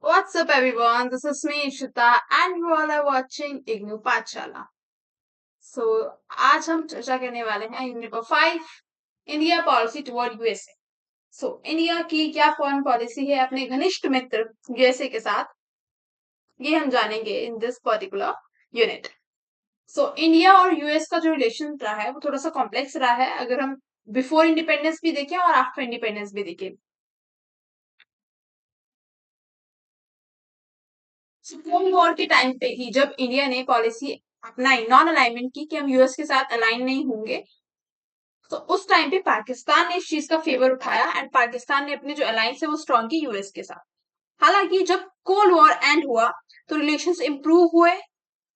What's up, everyone? This is me, Ishita, and you all are watching Ignu Pachala. So, आज हम चर्चा करने वाले हैं unit number 5, India policy toward USA. So India की क्या फॉरेन पॉलिसी है अपने घनिष्ठ मित्र यूएसए के साथ, ये हम जानेंगे in this particular unit. So India और यूएस का जो रिलेशन रहा है वो थोड़ा सा कॉम्प्लेक्स रहा है, अगर हम बिफोर इंडिपेंडेंस भी देखें और आफ्टर इंडिपेंडेंस भी देखें. कोल्ड वॉर के टाइम पे ही जब इंडिया ने पॉलिसी अपनाई नॉन अलाइनमेंट की कि हम यूएस के साथ अलाइन नहीं होंगे, तो उस टाइम पे पाकिस्तान ने इस चीज का फेवर उठाया एंड पाकिस्तान ने अपनी जो अलायंस है वो स्ट्रॉन्ग की यूएस के साथ. हालांकि जब कोल्ड वॉर एंड हुआ तो रिलेशंस इंप्रूव हुए,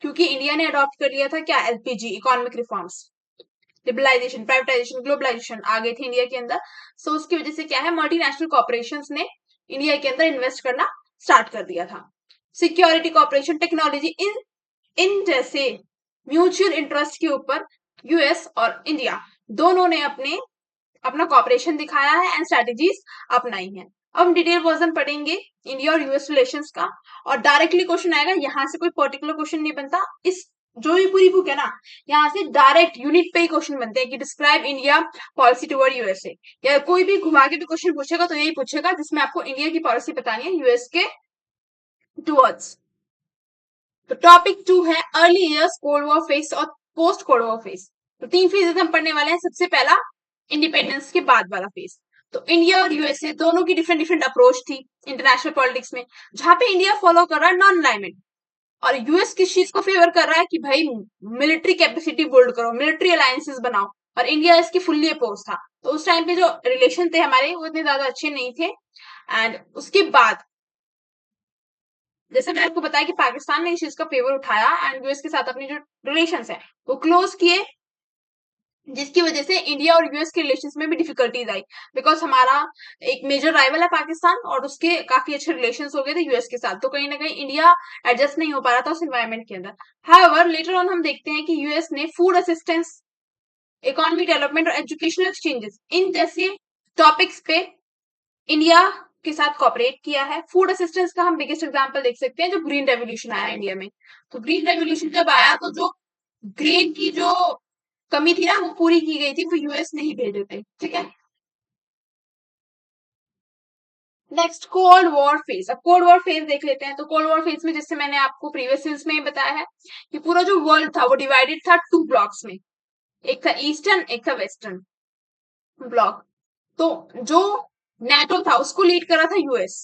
क्योंकि इंडिया ने अडॉप्ट कर लिया था क्या, LPG, economic reforms, liberalisation, privatisation, globalisation आ गए थे इंडिया के अंदर. सो उसकी वजह से क्या है, मल्टीनेशनल कॉर्पोरेशंस ने इंडिया के अंदर इन्वेस्ट करना स्टार्ट कर दिया था. सिक्योरिटी कॉर्पोरेशन, टेक्नोलॉजी, इन जैसे म्यूचुअल इंटरेस्ट के ऊपर यूएस और इंडिया दोनों ने अपना कॉपरेशन दिखाया है एंड स्ट्रेटेजीज अपनाई हैं. अब हम डिटेल वर्जन पढ़ेंगे इंडिया और यूएस रिलेशंस का, और डायरेक्टली क्वेश्चन आएगा, यहाँ से कोई पर्टिकुलर क्वेश्चन नहीं बनता. इस जो भी पूरी बुक है ना, यहाँ से डायरेक्ट यूनिट पे ही क्वेश्चन बनते हैं कि describe India policy toward USA, या कोई भी घुमा के भी क्वेश्चन पूछेगा तो यही पूछेगा जिसमें आपको इंडिया की पॉलिसी बतानी है यूएस के टुवर्ड्स. तो टॉपिक 2 है early years, cold war phase और पोस्ट कोल्ड वॉर फेज. तो 3 फेजेस हम पढ़ने वाले हैं. सबसे पहला इंडिपेंडेंस के बाद वाला फेज. तो इंडिया और यूएसए दोनों की डिफरेंट डिफरेंट अप्रोच थी इंटरनेशनल पॉलिटिक्स में, जहां पे इंडिया फॉलो कर रहा है नॉन अलाइनमेंट और यूएस किस चीज को फेवर कर रहा है कि भाई मिलिट्री कैपेसिटी बिल्ड करो, मिलिट्री अलायंसेस बनाओ, और इंडिया इसकी फुल्ली अपोज था. तो उस टाइम पे जो रिलेशन थे हमारे वो इतने ज्यादा अच्छे नहीं थे. एंड उसके बाद जैसे मैंने आपको बताया कि पाकिस्तान ने इस चीज का फेवर उठाया एंड यूएस के साथ अपनी जो रिलेशंस है वो क्लोज किए, जिसकी वजह से इंडिया और यूएस के रिलेशंस में भी डिफिकल्टीज आई, बिकॉज हमारा एक मेजर राइवल है पाकिस्तान और उसके काफी अच्छे रिलेशंस हो गए थे यूएस के साथ, तो कहीं ना कहीं इंडिया एडजस्ट नहीं हो पा रहा था उस एनवायरमेंट के अंदर. हाउएवर लेटर ऑन हम देखते हैं कि यूएस ने फूड असिस्टेंस, इकोनॉमिक डेवलपमेंट और एजुकेशनल एक्सचेंजेस इन जैसे टॉपिक्स पे इंडिया के साथ कॉपरेट किया है. फूड असिस्टेंस का हम बिगेस्ट एग्जांपल देख सकते हैं, जो ग्रीन रेवोल्यूशन आया इंडिया में. तो ग्रीन रेवोल्यूशन जब आया तो जो ग्रेन की जो कमी थी ना वो पूरी की गई थी, वो यूएस नहीं भेजे थे. ठीक है. Next cold war phase. अब कोल्ड वॉर फेज देख लेते हैं. तो कोल्ड वॉर फेज में, जैसे मैंने आपको प्रीवियस सीरीज में ही बताया है, कि पूरा जो वर्ल्ड था वो डिवाइडेड था 2 ब्लॉक्स में. एक था ईस्टर्न, एक था वेस्टर्न ब्लॉक. तो जो नेटो था उसको लीड कर रहा था यूएस.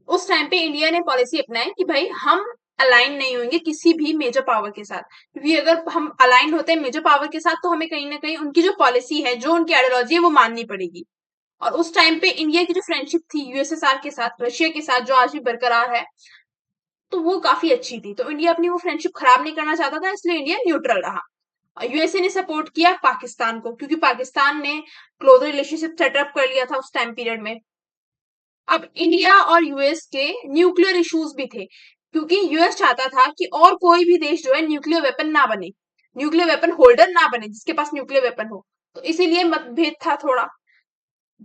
उस टाइम पे इंडिया ने पॉलिसी अपनाई कि भाई हम अलाइन नहीं होंगे किसी भी मेजर पावर के साथ, क्योंकि अगर हम अलाइन होते हैं मेजर पावर के साथ तो हमें कहीं ना कहीं उनकी जो पॉलिसी है, जो उनकी आइडियोलॉजी है वो माननी पड़ेगी. और उस टाइम पे इंडिया की जो फ्रेंडशिप थी यूएसएसआर के साथ, रशिया के साथ, जो आज भी बरकरार है, तो वो काफी अच्छी थी. तो इंडिया अपनी वो फ्रेंडशिप खराब नहीं करना चाहता था, इसलिए इंडिया न्यूट्रल रहा. यूएसए ने सपोर्ट किया पाकिस्तान को, क्योंकि पाकिस्तान ने क्लोज रिलेशनशिप सेटअप कर लिया था उस टाइम पीरियड में. अब इंडिया और यूएस के न्यूक्लियर इश्यूज भी थे, क्योंकि यूएस चाहता था कि और कोई भी देश जो है न्यूक्लियर वेपन ना बने, न्यूक्लियर वेपन होल्डर ना बने, जिसके पास न्यूक्लियर वेपन हो. तो इसीलिए मतभेद था थोड़ा.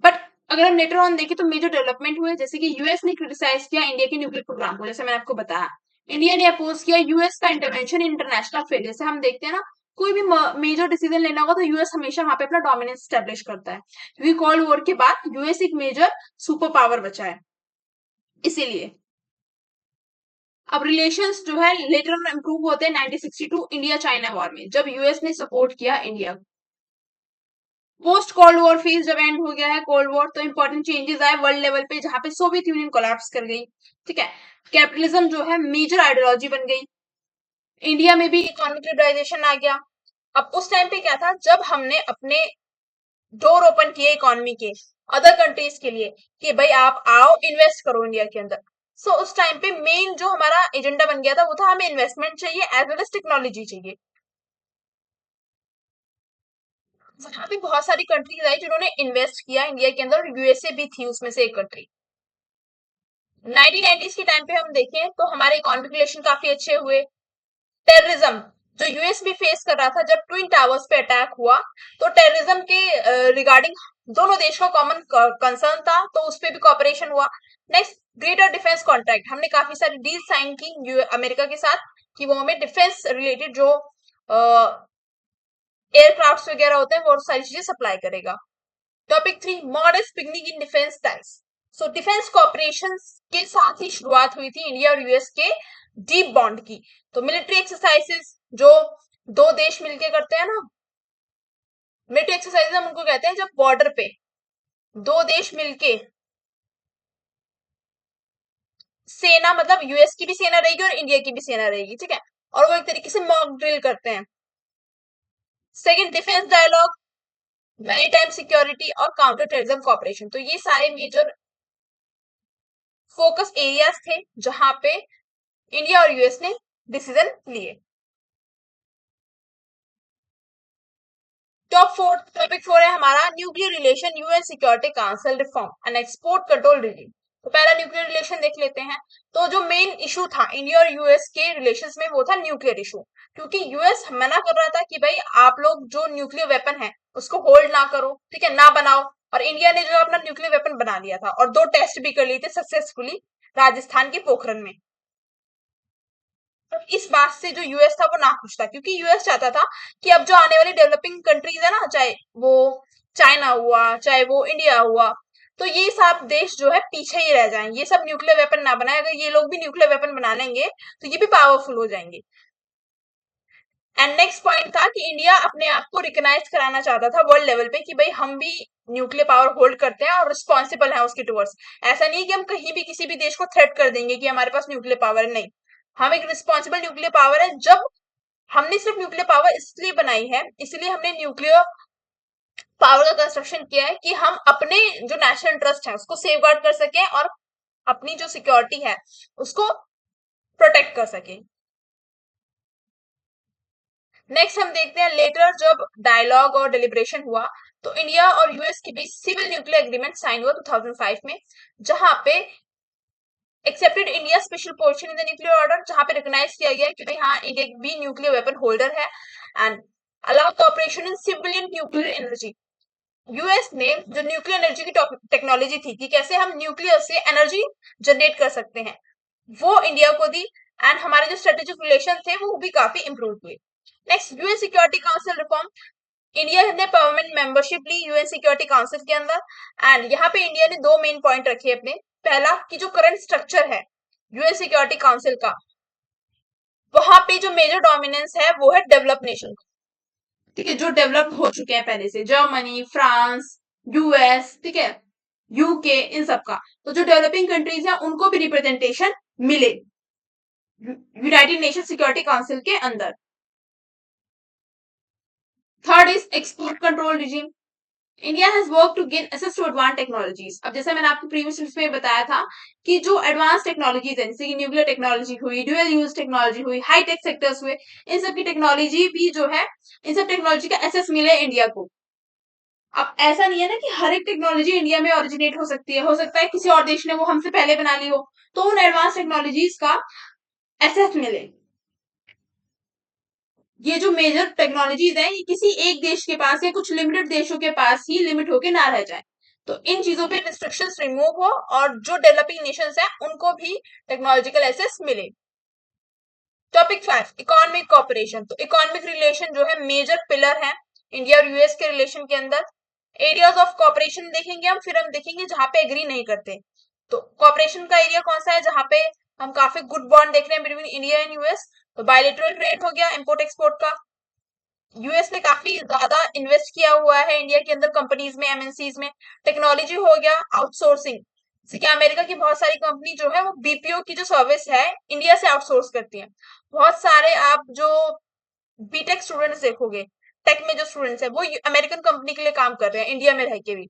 बट अगर हम लेटर ऑन देखें तो मेजर डेवलपमेंट हुए, जैसे कि यूएस ने क्रिटिसाइज किया इंडिया के न्यूक्लियर प्रोग्राम को, जैसे मैंने आपको बताया. इंडिया ने अपोज किया यूएस का इंटरवेंशन इन इंटरनेशनल अफेयर. जैसे हम देखते हैं ना, कोई भी मेजर डिसीजन लेना होगा तो यूएस हमेशा वहां पे अपना डोमिनेंस स्टेब्लिश करता है, क्योंकि कोल्ड वॉर के बाद यूएस एक मेजर सुपर पावर बचा है, इसीलिए. अब रिलेशंस जो है लेटर ऑन इंप्रूव होते हैं 1962 इंडिया चाइना वॉर में, जब यूएस ने सपोर्ट किया India. Post cold war phase जब एंड हो गया है कोल्ड वॉर, तो इंपॉर्टेंट चेंजेस आए वर्ल्ड लेवल पे, जहां पे सोवियत यूनियन कोलैप्स कर गई. ठीक है. कैपिटलिज्म जो है मेजर आइडियोलॉजी बन गई. इंडिया में भी इकोनॉमिक लिबरलाइजेशन आ गया. अब उस टाइम पे क्या था, जब हमने अपने डोर ओपन किए इकोनॉमी के अदर कंट्रीज के लिए कि भाई आप आओ इन्वेस्ट करो इंडिया के अंदर. सो उस टाइम पे मेन जो हमारा एजेंडा बन गया था वो था, हमें इन्वेस्टमेंट चाहिए एज वेल एज टेक्नोलॉजी चाहिए. वहां पे बहुत सारी कंट्रीज आई जिन्होंने इन्वेस्ट किया इंडिया के अंदर, और यूएसए भी थी उसमें से एक कंट्री. 1990s के टाइम पे हम देखें तो हमारे इकोनॉमिक रिलेशन काफी अच्छे हुए. टेररिज्म जो यूएस भी फेस कर रहा था, जब ट्विन टावर्स पे अटैक हुआ, तो टेररिज्म के रिगार्डिंग दोनों देश का कॉमन कंसर्न था, तो उस पर भी कॉपरेशन हुआ. नेक्स्ट ग्रेटर डिफेंस कॉन्ट्रैक्ट, हमने काफी सारी डील साइन की अमेरिका के साथ कि वो हमें डिफेंस रिलेटेड जो एयरक्राफ्ट वगैरह होते हैं वो सारी चीजें सप्लाई करेगा। Topic 3, modest beginning in defence times. So defence cooperation के साथ ही शुरुआत हुई थी इंडिया और यूएस के डीप बॉन्ड की। तो मिलिट्री एक्सरसाइजेस जो दो देश मिलके करते हैं ना, मिलिट्री एक्सरसाइजेस हम उनको कहते हैं जब बॉर्डर पे दो देश मिलके, सेना मतलब यूएस की भी सेना रहेगी और इंडिया की भी सेना रहेगी, ठीक है, और वो एक तरीके से मॉक ड्रिल करते हैं। Second, defence dialogue, maritime security और काउंटर टेररिज्म कॉपरेशन। तो ये सारे मेजर फोकस एरियाज थे जहां पे इंडिया और यूएस ने डिसीजन लिए। टॉपिक 4 है हमारा nuclear relation, UN security council reform and export control regime. तो पहला न्यूक्लियर रिलेशन देख लेते हैं। तो जो मेन इशू था इंडिया और यूएस के रिलेशंस में वो था न्यूक्लियर इशू, क्योंकि यूएस मना कर रहा था कि भाई आप लोग जो न्यूक्लियर वेपन है उसको होल्ड ना करो, ठीक है, ना बनाओ, और इंडिया ने जो अपना न्यूक्लियर वेपन बना लिया था और 2 टेस्ट भी कर लिए थे सक्सेसफुली राजस्थान के पोखरण में। इस बात से जो यूएस था वो नाखुश था, क्योंकि यूएस चाहता था कि अब जो आने वाली डेवलपिंग कंट्रीज है ना, चाहे वो चाइना हुआ चाहे वो इंडिया हुआ, तो ये सब देश जो है पीछे ही रह जाएं, ये सब न्यूक्लियर वेपन ना बनाए, अगर ये लोग भी न्यूक्लियर वेपन बना लेंगे तो ये भी पावरफुल हो जाएंगे। एंड नेक्स्ट पॉइंट था कि इंडिया अपने आप को रिकॉग्नाइज कराना चाहता था वर्ल्ड लेवल पे कि भाई हम भी न्यूक्लियर पावर होल्ड करते हैं और रिस्पॉन्सिबल है उसके टुवर्ड्स। ऐसा नहीं कि हम कहीं भी किसी भी देश को थ्रेट कर देंगे कि हमारे पास न्यूक्लियर पावर है, नहीं, हम एक रिस्पॉन्सिबल न्यूक्लियर पावर है। जब हमने सिर्फ न्यूक्लियर पावर इसलिए बनाई है, इसलिए हमने न्यूक्लियर पावर का कंस्ट्रक्शन किया है कि हम अपने जो नेशनल इंटरेस्ट है उसको सेव गार्ड कर सकें और अपनी जो सिक्योरिटी है उसको प्रोटेक्ट कर सकें। नेक्स्ट हम देखते हैं लेटर जब डायलॉग और डिलिब्रेशन हुआ तो इंडिया और यूएस के बीच सिविल न्यूक्लियर एग्रीमेंट साइन हुआ 2005 में, जहां पे accepted India special position in the nuclear order, जहां पे रिकॉग्नाइज किया गया कि भाई हाँ इंडिया भी न्यूक्लियर वेपन होल्डर है and allow cooperation in civilian nuclear energy. US ने जो न्यूक्लियर एनर्जी की टेक्नोलॉजी थी कि कैसे हम न्यूक्लियर से एनर्जी जनरेट कर सकते हैं, वो इंडिया को दी एंड हमारे जो स्ट्रेटेजिक रिलेशन थे वो भी काफी इंप्रूव हुए। Next, UN security council reform, India ने परमानेंट मेंबरशिप ली यूएन सिक्योरिटी काउंसिल के अंदर एंड यहाँ पे इंडिया ने 2 मेन पॉइंट रखे अपने। पहला कि जो करंट स्ट्रक्चर है यूएन सिक्योरिटी काउंसिल का, वहां पे जो मेजर डोमिनेंस है वो है डेवलप नेशन, ठीक है, जो डेवलप हो चुके हैं पहले से, जर्मनी, फ्रांस, यूएस, ठीक है, यूके, इन सब का। तो जो डेवलपिंग कंट्रीज है उनको भी रिप्रेजेंटेशन मिले यूनाइटेड नेशन सिक्योरिटी काउंसिल के अंदर। Third is export control regime, India has work to gain access to advance technologies. अब जैसे मैंने आपको प्रीवियस में बताया था कि जो एडवांस टेक्नोलॉजीज है जैसे कि न्यूक्लियर टेक्नोलॉजी हुई, ड्यूअल यूज टेक्नोलॉजी हुई, हाईटेक सेक्टर्स हुए, इन सब की टेक्नोलॉजी भी जो है, इन सब टेक्नोलॉजी का एक्सेस मिले इंडिया को। अब ऐसा नहीं है ना कि हर एक टेक्नोलॉजी इंडिया में ओरिजिनेट हो सकती है, हो सकता है किसी और देश ने वो हमसे पहले बना ली हो, तो उन एडवांस टेक्नोलॉजीज का एक्सेस मिले। ये जो मेजर टेक्नोलॉजीज हैं ये किसी एक देश के पास या कुछ लिमिटेड देशों के पास ही लिमिट होके ना रह जाए, तो इन चीजों पे रिस्ट्रिक्शंस रिमूव हो और जो डेवलपिंग नेशंस हैं उनको भी टेक्नोलॉजिकल एक्सेस मिले। टॉपिक 5, इकोनॉमिक कॉपरेशन, तो इकोनॉमिक रिलेशन जो है मेजर पिलर है इंडिया और यूएस के रिलेशन के अंदर। एरियाज ऑफ कॉपरेशन देखेंगे हम, फिर हम देखेंगे जहां पे एग्री नहीं करते। तो कॉपरेशन का एरिया कौन सा है जहां पे हम काफी गुड बॉन्ड देख रहे हैं बिटवीन इंडिया एंड यूएस, तो बायलेटरल ट्रेड हो गया इंपोर्ट एक्सपोर्ट का। यूएस ने काफी ज्यादा इन्वेस्ट किया हुआ है इंडिया के अंदर कंपनीज में, एमएनसीज में। टेक्नोलॉजी हो गया, आउटसोर्सिंग, जैसे कि अमेरिका की बहुत सारी कंपनी जो है वो बीपीओ की जो सर्विस है इंडिया से आउटसोर्स करती है। बहुत सारे आप जो बीटेक स्टूडेंट्स देखोगे, टेक में जो स्टूडेंट्स है वो अमेरिकन कंपनी के लिए काम कर रहे हैं इंडिया में रह के भी।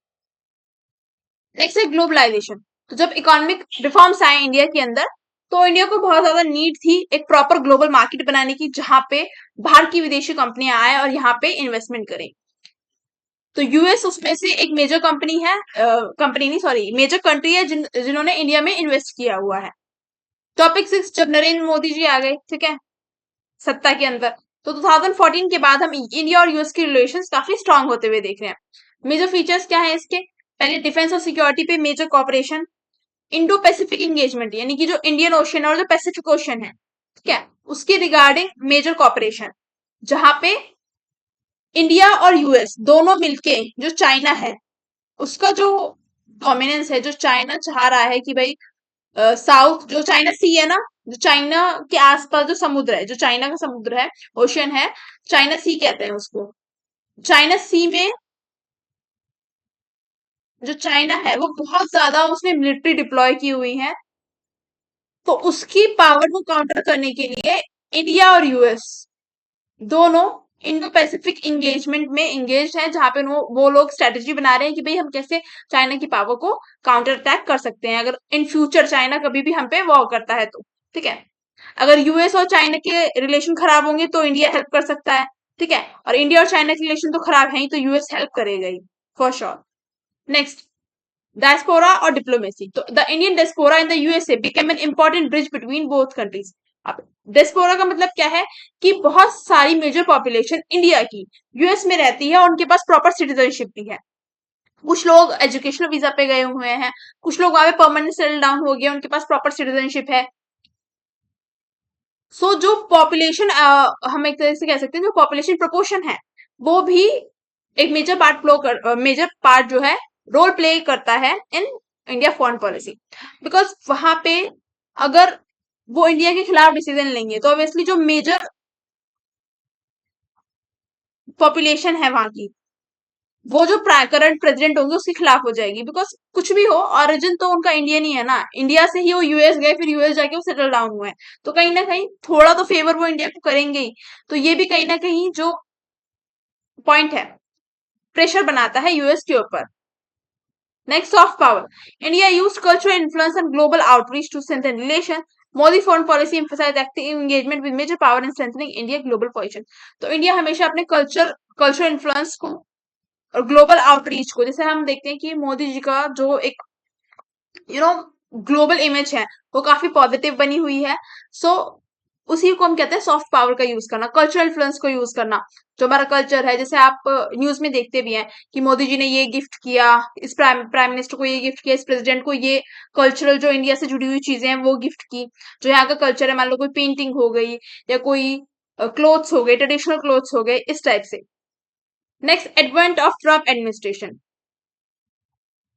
नेक्स्ट है ग्लोबलाइजेशन, तो जब इकोनॉमिक रिफॉर्म्स आए इंडिया के अंदर तो इंडिया को बहुत ज्यादा नीड थी एक प्रॉपर ग्लोबल मार्केट बनाने की जहां पे बाहर की विदेशी कंपनियां आए और यहाँ पे इन्वेस्टमेंट करें। तो यूएस उसमें से एक मेजर कंपनी है, कंपनी नहीं सॉरी मेजर कंट्री है जिन्होंने इंडिया में इन्वेस्ट किया हुआ है। टॉपिक 6, जब नरेंद्र मोदी जी आ गए, ठीक है, सत्ता के अंदर, तो 2014 के बाद हम इंडिया और यूएस के रिलेशंस काफी स्ट्रांग होते हुए देख रहे हैं। मेजर फीचर्स क्या है इसके, पहले डिफेंस और सिक्योरिटी पे major cooperation, Indo Pacific engagement यानी कि जो इंडियन ओशन और जो पैसिफिक ओशन है, ठीक है, उसके रिगार्डिंग मेजर कॉपरेशन, जहां पे इंडिया और यूएस दोनों मिलके जो चाइना है उसका जो डोमिनेंस है, जो चाइना चाह रहा है कि भाई साउथ जो चाइना सी है ना, जो चाइना के आसपास जो समुद्र है, जो चाइना का समुद्र है, ओशन है, चाइना सी कहते हैं उसको। चाइना सी में जो चाइना है वो बहुत ज्यादा उसने मिलिट्री डिप्लॉय की हुई है, तो उसकी पावर को काउंटर करने के लिए इंडिया और यूएस दोनों इंडो पैसिफिक इंगेजमेंट में इंगेज है, जहां पे वो लोग स्ट्रेटेजी बना रहे हैं कि भाई हम कैसे चाइना की पावर को काउंटर अटैक कर सकते हैं अगर इन फ्यूचर चाइना कभी भी हम पे वॉर करता है तो। ठीक है, अगर यूएस और चाइना के रिलेशन खराब होंगे तो इंडिया हेल्प कर सकता है। ठीक है, और इंडिया और चाइना के रिलेशन तो खराब है ही, तो यूएस हेल्प करेगा ही फॉर श्योर। नेक्स्ट, डायस्पोरा और डिप्लोमेसी। तो the Indian diaspora in the USA became an important bridge between both countries. अब डायस्पोरा का मतलब क्या है कि बहुत सारी मेजर पॉपुलेशन इंडिया की यूएस में रहती है और उनके पास प्रॉपर सिटीजनशिप भी है। कुछ लोग एजुकेशनल वीजा पे गए हुए हैं, कुछ लोग वहां पे परमानेंट सेटल डाउन हो गए, उनके पास प्रॉपर सिटीजनशिप है। सो जो पॉपुलेशन हम एक तरह से कह सकते हैं जो पॉपुलेशन प्रोपोर्शन है वो भी एक मेजर पार्ट जो है रोल प्ले करता है in India foreign policy. Because वहां पे अगर वो इंडिया के खिलाफ डिसीजन लेंगे तो ऑब्वियसली जो मेजर पॉपुलेशन है वहां की, वो जो करंट प्रेसिडेंट होंगे उसके खिलाफ हो जाएगी। बिकॉज कुछ भी हो, ओरिजिन तो उनका इंडियन ही है ना, इंडिया से ही वो यूएस गए, फिर यूएस जाके वो सेटल डाउन हुए हैं, तो कहीं ना कहीं थोड़ा तो फेवर वो इंडिया को करेंगे ही। तो ये भी कहीं ना कहीं जो पॉइंट है, प्रेशर बनाता है यूएस के ऊपर। Next, soft power. India used cultural influence and global outreach to strengthen relation. Modi foreign policy emphasise active engagement with major power in strengthening India global position. तो इंडिया हमेशा अपने कल्चरल इन्फ्लुएंस को और global outreach को, जैसे हम देखते हैं कि मोदी जी का जो एक ग्लोबल इमेज है वो काफी पॉजिटिव बनी हुई है। सो उसी को हम कहते हैं सॉफ्ट पावर का यूज करना, कल्चरल इन्फ्लुएंस को यूज करना। जो हमारा कल्चर है, जैसे आप न्यूज में देखते भी हैं कि मोदी जी ने ये गिफ्ट किया, इस प्राइम मिनिस्टर को ये गिफ्ट किया, इस प्रेसिडेंट को ये कल्चरल जो इंडिया से जुड़ी हुई चीजें हैं वो गिफ्ट की। जो यहाँ का कल्चर है, मान लो कोई पेंटिंग हो गई या कोई क्लोथ्स हो गए, ट्रेडिशनल क्लोथ्स हो गए, इस टाइप से। Next, advent of Trump administration.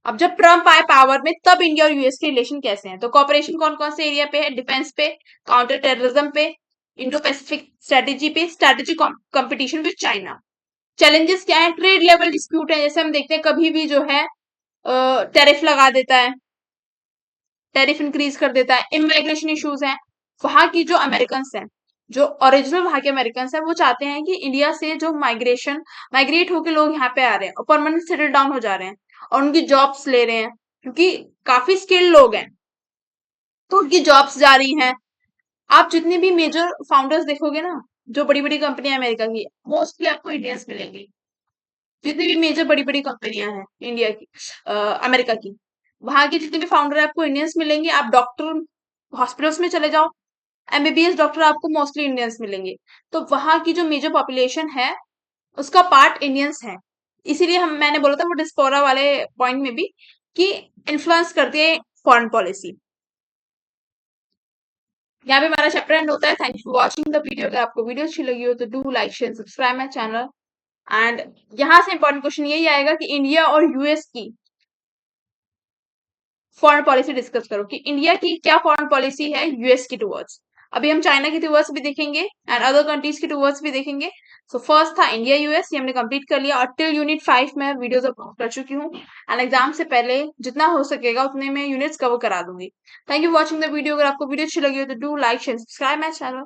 अब जब ट्रम्प आए पावर में तब इंडिया और यूएस के रिलेशन कैसे हैं? तो कॉपरेशन कौन कौन से एरिया पे है? डिफेंस पे, काउंटर टेररिज्म पे, इंडो पैसिफिक स्ट्रेटेजी पे, strategy competition with China. Challenges क्या है? ट्रेड लेवल डिस्प्यूट है, जैसे हम देखते हैं कभी भी जो है टैरिफ लगा देता है, टैरिफ इंक्रीज कर देता है। इमिग्रेशन इश्यूज हैं, वहां की जो अमेरिकन हैं, जो ओरिजिनल वहां के अमेरिकन हैं, वो चाहते हैं कि इंडिया से जो माइग्रेट होकर लोग यहाँ पे आ रहे हैं और परमानेंट सेटल डाउन हो जा रहे हैं और उनकी जॉब्स ले रहे हैं, क्योंकि काफी स्किल्ड लोग हैं, तो उनकी जॉब्स जा रही हैं। आप जितने भी मेजर फाउंडर्स देखोगे ना, जो बड़ी बड़ी कंपनियां अमेरिका की, मोस्टली आपको इंडियंस मिलेंगी। जितनी भी मेजर बड़ी बड़ी कंपनियां हैं इंडिया की, अमेरिका की, वहां के जितने भी फाउंडर है आपको इंडियंस मिलेंगे। आप डॉक्टर हॉस्पिटल्स में चले जाओ, एमबीबीएस डॉक्टर आपको मोस्टली इंडियंस मिलेंगे। तो वहां की जो मेजर पॉपुलेशन है उसका पार्ट इंडियंस है। इसीलिए हम मैंने बोला था वो डिस्पोरा वाले पॉइंट में भी कि इन्फ्लुएंस करती है फॉरेन पॉलिसी। यहाँ पे हमारा चैप्टर एंड होता है। Thank you for watching the video. अगर आपको वीडियो अच्छी लगी हो तो do like share subscribe my channel. And यहाँ से इंपॉर्टेंट क्वेश्चन यही आएगा कि इंडिया और यूएस की फॉरेन पॉलिसी डिस्कस करो कि इंडिया की क्या फॉरेन पॉलिसी है यूएस की टुवर्ड्स। अभी हम चाइना की टुवर्ड्स भी देखेंगे एंड अदर कंट्रीज की टुवर्ड्स भी देखेंगे। सो फर्स्ट था इंडिया यूएस, ये हमने कंप्लीट कर लिया और टिल यूनिट 5 में वीडियोस अपलोड कर चुकी हूँ एंड एग्जाम से पहले जितना हो सकेगा उतने में यूनिट्स कवर करा दूंगी। Thank you watching the video. अगर आपको वीडियो अच्छी लगी हो तो do like share subscribe my channel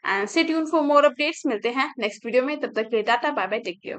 and stay tuned for more updates. मिलते हैं नेक्स्ट वीडियो में, तब तक के लिए tata bye bye, take care.